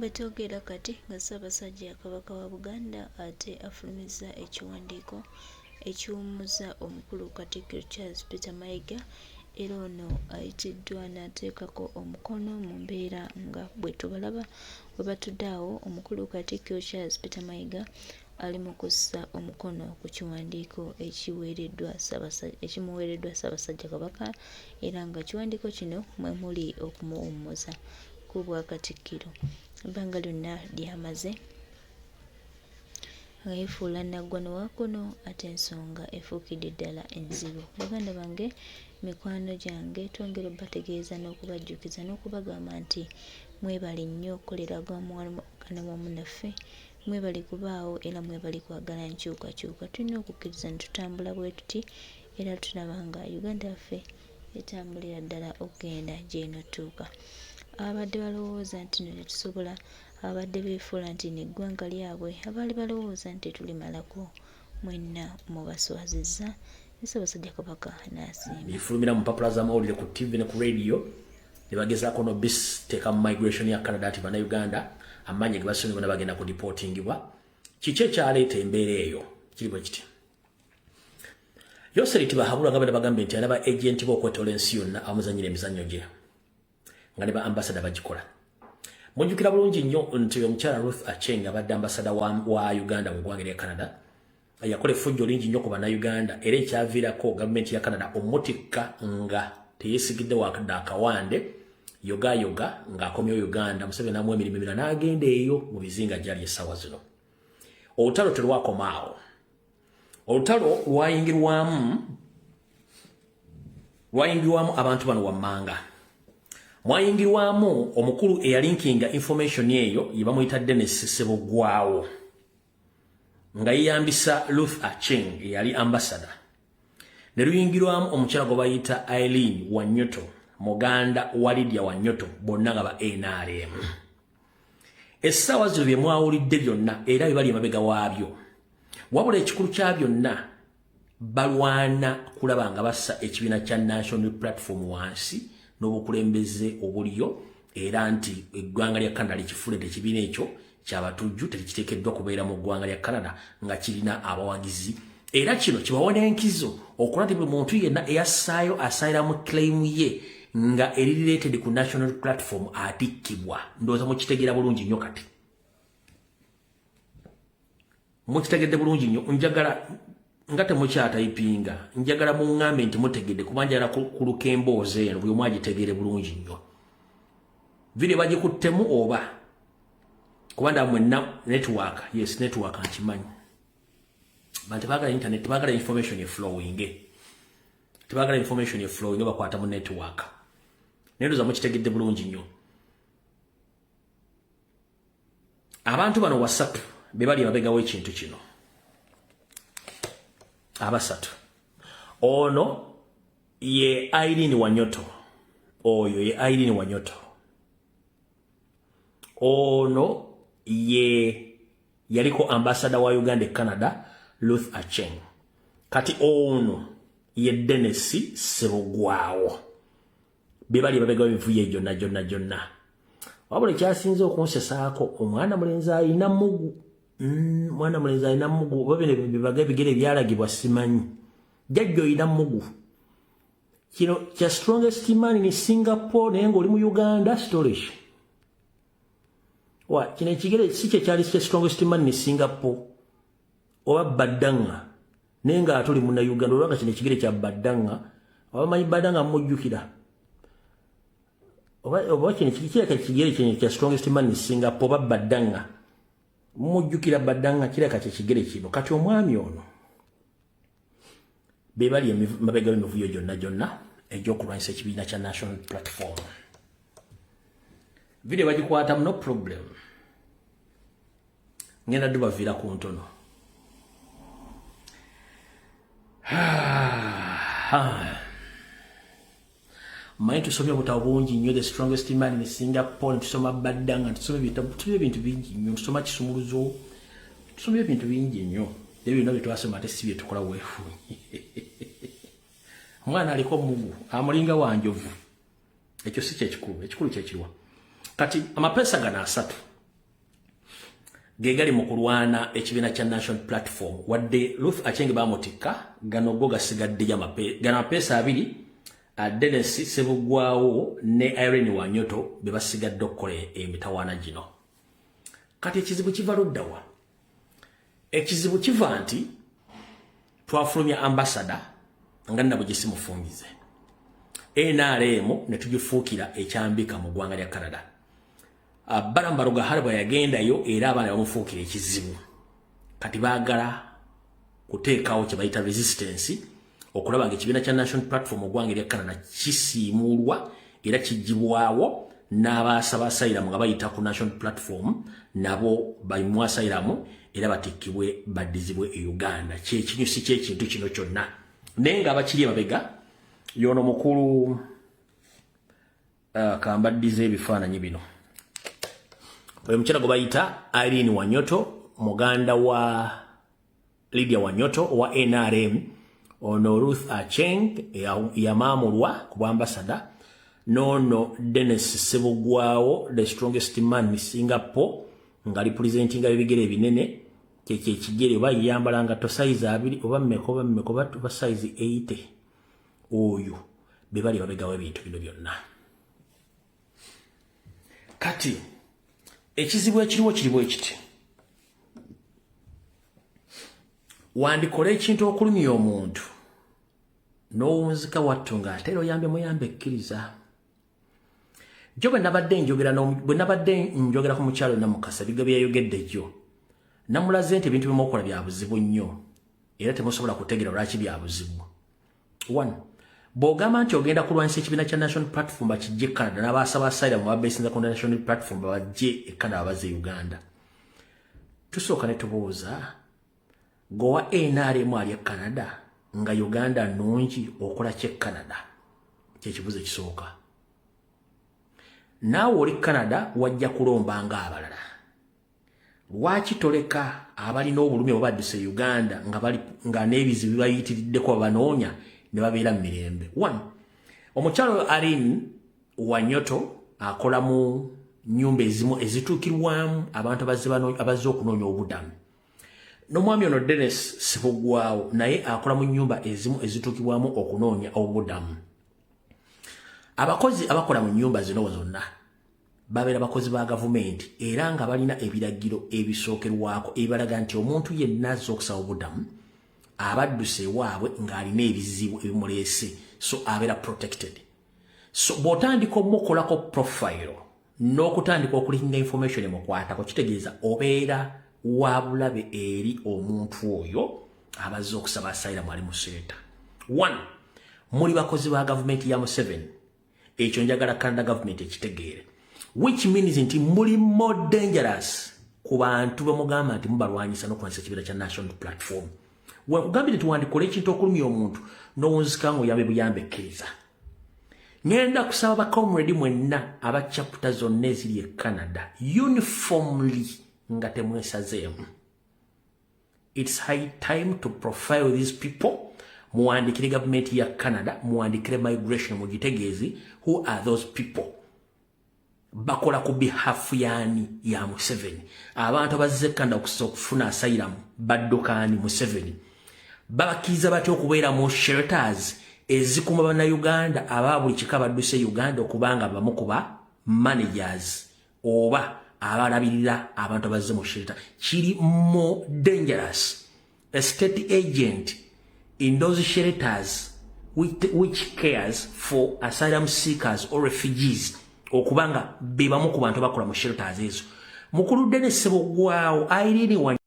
Bwetwogera kati nga Ssaabasajja Kabaka wa Buganda ate afulumizza ekiwandiiko ekiwummuza omukulu Katikkiro Charles Peter Mayiga era ono ayitiddwa n'ateekako omukono mu mbeera nga bwe tubalaba bwe batudde awo. Omukulu Katikkiro Charles Peter Mayiga ali mu kussa omukono ku kiwandiiko ekimuweereddwa Ssaabasajja Kabaka era nga kiwandiiko kino mwe muli okumuwummuza ku Bwakatikkiro. Ebbanga lyonna lyamaze nga yeefuula naggwano waakuno ate ensonga efuukidde ddala enzibu. Baganda bange, mikwano gyange, twongera obbategeeza n'okubajjukiza n'okubagamba nti mwebale nnyo okukolera wamu naffe, mwebale kubaawo era mwebale kwagala nkyukakyuka. Tulina okukkiriza ne tutambula bwe tuti era tulaba nga Uganda yaffe etambulira ddala okugenda gy'enatuuka. Abadde balowooza nti nno tetusobola, abadde beefuula nti n'eggwanga lyabwe, abaali balowooza nti tetulimalako, mwenna mubaswazizza. Ssaabasajja Kabaka n'asiima. Bifulumira mu mpapula z'amawulire ku TV ne ku radio ne bagezaako no bis teeka mu migration ya Canada ati bannayuganda amaanyi ge basomye bonna bagenda ku dipootingibwa. Kiki ekyaleeta embeera eyo? Kiri bwe kiti. Yoseri Tibahabula nga bwe bagambye nti alaba agenti b'okwetola ensi yonna amuzannyira emizannyo gye nga ne ba ambassador bagikola. Mujjukira bulungi nnyo nti omukyala Ruth Aceng abadde ambassador wa Uganda mu ggwanga lya Canada yakola effujjo lingi nnyo ku bannayuganda era ekyaviirako gavumenti ya Canada omutikka nga teyeesigidde wakadde akawande yoga ng'akomyewo Uganda. Museveni n'amuwa emirimu emirala n'agenda eyo mu bizinga gyali essaawa zino. Olutalo terwakomaawo. Olutalo lwayingirwamu abantu bano wammanga. Mwayingirwamu omukulu eyalinkinga information eyo ye bamuyita Dennis Sebogwawo nga yeyambisa Ruth Aceng eyali ambassador. Ne luyingirwamu omukyala gwe bayita Eileen Wanyoto, muganda wa Lydia Wanyoto, bonna nga ba NRM. Essaawa zino bye mwawulidde byonna era bye bali emabega waabyo. Wabula ekikulu kya byonna balwana kulaba nga bassa ekibiina kya National Platform wansi n'obukulembeze obuliyo era nti eggwanga lya Canada likifuule ekibiina ekyo kyabatujju tekiteekeddwa kubeera mu ggwanga lya Canada nga kirina abawagizi. Era kino kibawa n'enkizo okola nti buli muntu yenna eyassaayo asaayiramu claim ye nga eri related ku National Platform atikkibwa. Ndowooza mukitegeera bulungi nnyo kati. Mukitegedde bulungi nnyo. Njagala nga temukyatayipinga, njagala muŋŋambe nti mutegedde kuba njagala ku lukemboozi eno buli omu agitegeere bulungi nnyo. Video bagikuttemu oba kuba nda mwenna network, yes network nkimanyi. Bantu bagala internet, bagala information flowing. Tebagala information flowing bakwata mu network. Nendoza mukitegedde bulungi nnyo. Abantu bano wasatu be bali mabegawo ekintu kino. Abasatu. Ono ye Eileen Wanyoto. Oyo ye Eileen Wanyoto. Ono ye yaliko ambassador wa Uganda Canada Ruth Aceng. Kati ono ye Dennis Sebogwawo. Be bali mabegawo ebivuye jonna. Wabula kyasinze okunsesaako omwana mulenzi ayina mugu. Mwana mulenzi ayina mugu babene bibaga bigere byalagibwa simanyi. Jajjo ayina mugu. Kino kya strongest man in Singapore naye ng'oli mu Uganda storage. Kino ekigere si kye kyali kya strongest man in Singapore oba Baddanga naye nga atuli muna Uganda olwanga kino ekigere kya Baddanga abamanyi Baddanga mujjukira. Oba kino ekigere kya strongest man in Singapore oba Baddanga mujjukira Baddanga kireka kye kigere kino. Kati omwami ono be bali mabega w'emivuyo gyonna egy'okulwanyisa ekibiina kya National Platform. Video bagikwata no problem. Ngenda dubaviira ku ntono. Mmanyi tusomye obutabo bungi nnyo the strongest man in Singapore, tusoma Baddanga, tusomye ebintu bingi nnyo, tusoma Kisumuluzo, tusomye ebintu bingi nnyo. Ebyo byonna bye twasoma ate si bye tukola weefunye. Omwana aliko mugu amulinga wa njovu. Ekyo si kyekikulu, ekikulu kyekirwa. Kati amapesa gano asatu gegali mu kulwana ekibiina kya National Platform wadde Ruth Aceng bamutikka gano go gasigadde gano apeesa abiri Dennis Sebugwawo ne Irene Wanyoto be basigadde okukola emitawaana gino. Kati ekizibu kiva luddawa? Ekizibu kiva nti twafulumya ambassador nga nabo gisimufungize. NRM ne tugifuukira ekyambika mu ggwanga lya Canada. Barambaruga Harba yagendayo era abaana bamufuukira ekizibu. Kati baagala kuteekawo kye bayita resistance okulaba ng'ekibiina kya National Platform mu ggwanga lya Canada kisiimulwa era kijibwawo n'abaasaba asayiramu nga bayita ku National Platform nabo bayimu asayiramu era batikkibwe baddizibwe e Uganda. Kyekinyusi ky'ekintu kino kyonna. Naye nga abakiri emabega yono mukulu kambaddiza ebifaananyi bino. Oyo mukyala gwe bayita Irene Wanyoto, muganda wa Lydia Wanyoto wa NRM, ono Ruth Aceng yamaamulwa ku bwambasada, nono Dennis Sebugwawo, the strongest man in Singapore, nga representinga ebigere binene, kyekye ekigere oba yambalanga to size 2 oba mmeka oba size 80. Oyo bebali babegawo ebintu bino byonna. Kati ekizibu ekiriwo ekiti. Wandikola ekintu okulumya omuntu n'owunzika wattu ng'ate oyambe muyambe ekkiriza. Jo bwe nabadde njogera ku mukyalo Namukasa biga bye yayogedde jjo. Namulaze nti ebintu bimu okola bya buzibu nnyo era temusobola kutegeera lwaki bya buzibu. 1. Bw'ogamba nti ogenda kulwanyisa ekibiina kya National Platform bakijje Canada n'abaasaba asylum ababeesinza ku National Platform bajje e Canada baze Uganda. Tusooka ne tubuuza gowa NRM ali e Canada nga Uganda nnungi okola kye Canada. Kyekibuuzo ekisooka. Naawe oli Canada wajja kulomba nga abalala. Lwaki toleka abalina obulumi obadduse Uganda nga n'ebizibu bayitiriddeko abanoonya ne babeera mu mirembe? 1. Omukyalo Irene Wanyoto akola mu nnyumba ezimu ezituukirwamu abantu abazze okunoonya obudamu. N'omwami ono Dennis Sebugwawo naye akola mu nnyumba ezimu ezituukirwamu okunoonya obudamu. Abakozi abakola mu nnyumba zino zonna babeera bakozi ba gavumenti era nga balina ebiragiro ebisookerwako ebibalaga nti omuntu yenna azze okusaba obudamu abadduse ewaabwe ng'alina ebizibu ebimuleese, so abeera protected. So bw'otandika omukolako profile n'okutandika okulinga information emukwatako kitegeeza obeera wa bulabe eri omuntu oyo abazze okusaba asayira mwali mu seeta. 1. Muli bakozi ba gavumenti ya Museveni. Ekyo njagala Canada government ekitegeere. Which means nti muli more dangerous ku bantu bamugamba nti mubalwanyisa n'okulwanyisa ekibiina kya National Platform. Wekugambire tuwandikola ekintu okulumya omuntu n'owunzika ng'oyambe buyambe ekkiriza. Ngenda kusaba bakomredi mwenna aba chapter zonna eziri e Canada uniformly nga temwesazeemu. It's high time to profile these people. Muwandikire government ya Canada, muwandikire migration mugitegeezi who are those people. Bakola ku behalf yani ya Museveni. Abantu abazze Canada okufuna asylum baddukani Museveni. Babakiza batyo okubeera mu shelters ezikuma bana Uganda ababuli kika badduse Uganda okubanga bamukuba managers oba abalabirira abantu abazze mu shelter. Kiri more dangerous a state agent in those shelters which cares for asylum seekers or refugees okubanga bebamu ku bantu bakola mu shelters ezo. Mukulu Dennis Sebugwawo Irene